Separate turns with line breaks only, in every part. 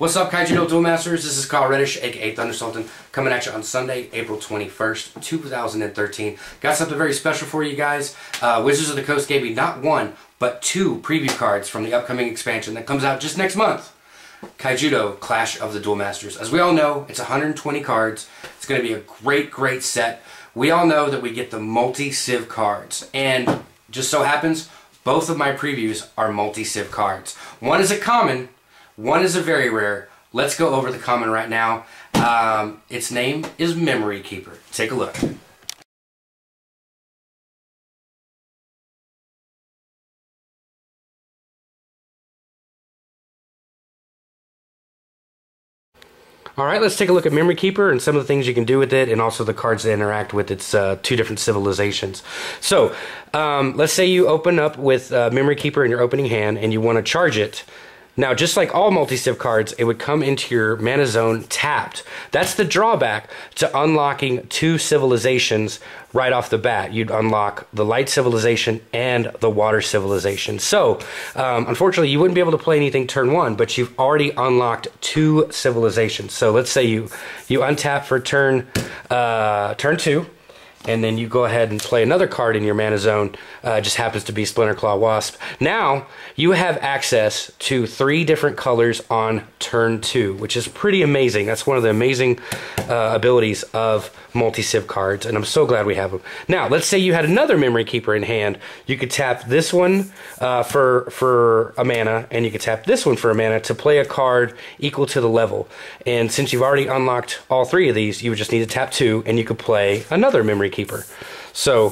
What's up, Kaijudo Duel Masters? This is Kyle Reddish, aka Thunder Sultan, coming at you on Sunday, April 21st, 2013. Got something very special for you guys. Wizards of the Coast gave me not one, but two preview cards from the upcoming expansion that comes out just next month. Kaijudo Clash of the Duel Masters. As we all know, it's 120 cards. It's going to be a great set. We all know that we get the multi-civ cards, and just so happens, both of my previews are multi-civ cards. One is a common, one is a very rare. Let's go over the common right now. Its name is Memory Keeper. Take a look. Alright, let's take a look at Memory Keeper and some of the things you can do with it, and also the cards that interact with its two different civilizations. So, let's say you open up with Memory Keeper in your opening hand and you want to charge it. Now, just like all multi-civ cards, it would come into your mana zone tapped. That's the drawback to unlocking two civilizations right off the bat. You'd unlock the light civilization and the water civilization. So, unfortunately, you wouldn't be able to play anything turn one, but you've already unlocked two civilizations. So let's say you untap for turn two, and then you go ahead and play another card in your mana zone. Just happens to be Splinter Claw Wasp. Now you have access to 3 different colors on turn 2, which is pretty amazing. That's one of the amazing abilities of multi-civ cards, and I'm so glad we have them. Now, let's say you had another Memory Keeper in hand. You could tap this one for a mana, and you could tap this one for a mana to play a card equal to the level. And since you've already unlocked all 3 of these, you would just need to tap 2, and you could play another Memory Keeper. So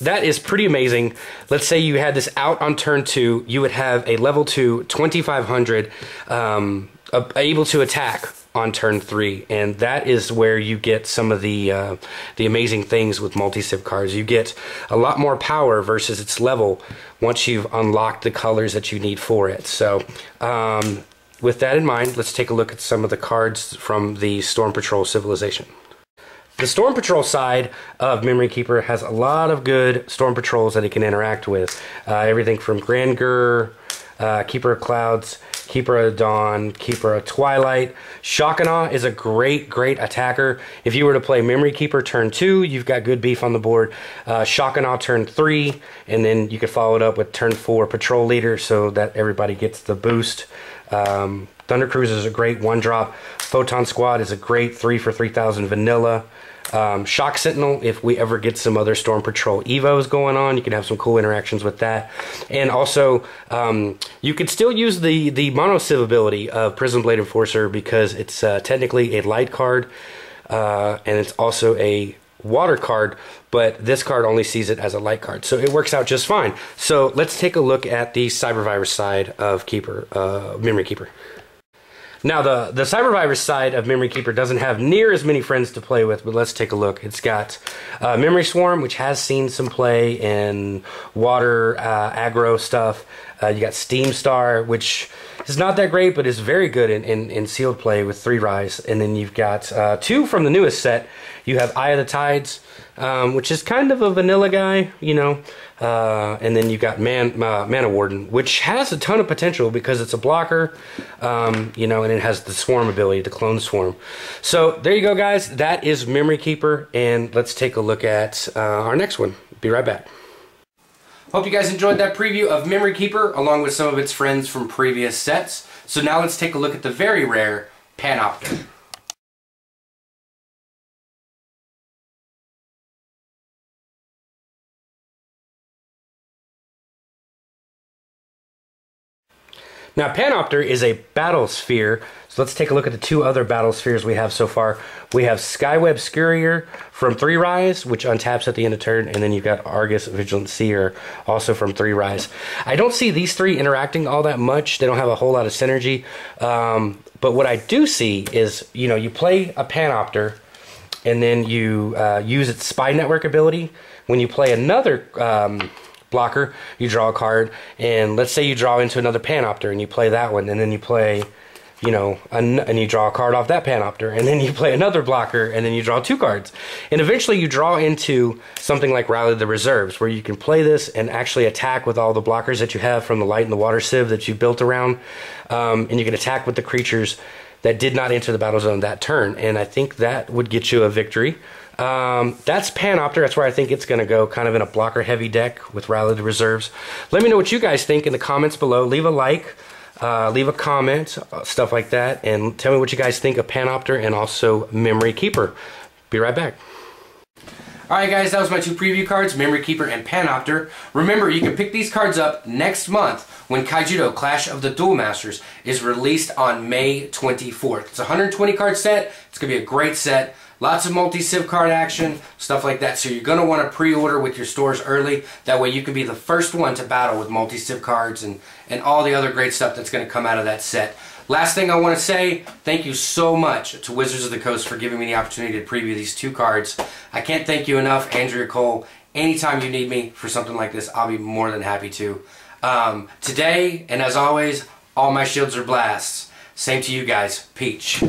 that is pretty amazing. Let's say you had this out on turn 2, you would have a level 2 2500 able to attack on turn 3, and that is where you get some of the amazing things with multi-civ cards. You get a lot more power versus its level once you've unlocked the colors that you need for it. So with that in mind, let's take a look at some of the cards from the Storm Patrol civilization. The Storm Patrol side of Memory Keeper has a lot of good Storm Patrols that it can interact with. Everything from Grand Gur, Keeper of Clouds, Keeper of Dawn, Keeper of Twilight. Shockanaw is a great attacker. If you were to play Memory Keeper turn 2, you've got good beef on the board. Shockanaw turn 3, and then you could follow it up with turn 4 Patrol Leader so that everybody gets the boost. Thunder Cruiser is a great 1-drop. Photon Squad is a great 3 for 3000 vanilla. Shock Sentinel, if we ever get some other Storm Patrol Evos going on, you can have some cool interactions with that. And also, you could still use the mono-civ ability of Prism Blade Enforcer because it's technically a light card, and it's also a water card, but this card only sees it as a light card, so it works out just fine. So let's take a look at the Cybervirus side of Memory Keeper. Now, the Cybervirus side of Memory Keeper doesn't have near as many friends to play with, but let's take a look. It's got Memory Swarm, which has seen some play in water aggro stuff. You got Steam Star, which is not that great, but is very good in sealed play with 3 Rise. And then you've got 2 from the newest set. You have Eye of the Tides, which is kind of a vanilla guy, you know. And then you've got Mana Warden, which has a ton of potential because it's a blocker, you know, and it has the Swarm ability, the Clone Swarm. So there you go, guys. That is Memory Keeper, and let's take a look at our next one. Be right back. Hope you guys enjoyed that preview of Memory Keeper along with some of its friends from previous sets. So now let's take a look at the very rare Panopter. Now, Panopter is a battle sphere, so let's take a look at the 2 other battle spheres we have so far. We have Skyweb Scurrier from 3 Rise, which untaps at the end of turn, and then you've got Argus Vigilant Seer, also from 3 Rise. I don't see these 3 interacting all that much. They don't have a whole lot of synergy, but what I do see is, you know, you play a Panopter, and then you use its Spy Network ability. When you play another blocker, you draw a card, and let's say you draw into another Panopter and you play that one, and then you play you know, and you draw a card off that Panopter, and then you play another blocker, and then you draw 2 cards. And eventually you draw into something like Rally the Reserves, where you can play this and actually attack with all the blockers that you have from the Light and the Water Sieve that you built around. And you can attack with the creatures that did not enter the battle zone that turn. And I think that would get you a victory. That's Panopter. That's where I think it's going to go, kind of in a blocker-heavy deck with Rally the Reserves. Let me know what you guys think in the comments below. Leave a like. Leave a comment, stuff like that, and tell me what you guys think of Panopter and also Memory Keeper. Be right back. Alright guys, that was my 2 preview cards, Memory Keeper and Panopter. Remember, you can pick these cards up next month when Kaijudo Clash of the Duel Masters is released on May 24th. It's a 120 card set. It's going to be a great set. Lots of multi-civ card action, stuff like that. So you're going to want to pre-order with your stores early. That way you can be the first one to battle with multi-civ cards and all the other great stuff that's going to come out of that set. Last thing I want to say, thank you so much to Wizards of the Coast for giving me the opportunity to preview these 2 cards. I can't thank you enough, Andrea Cole. Anytime you need me for something like this, I'll be more than happy to. Today, and as always, all my shields are blasts. Same to you guys. Peach.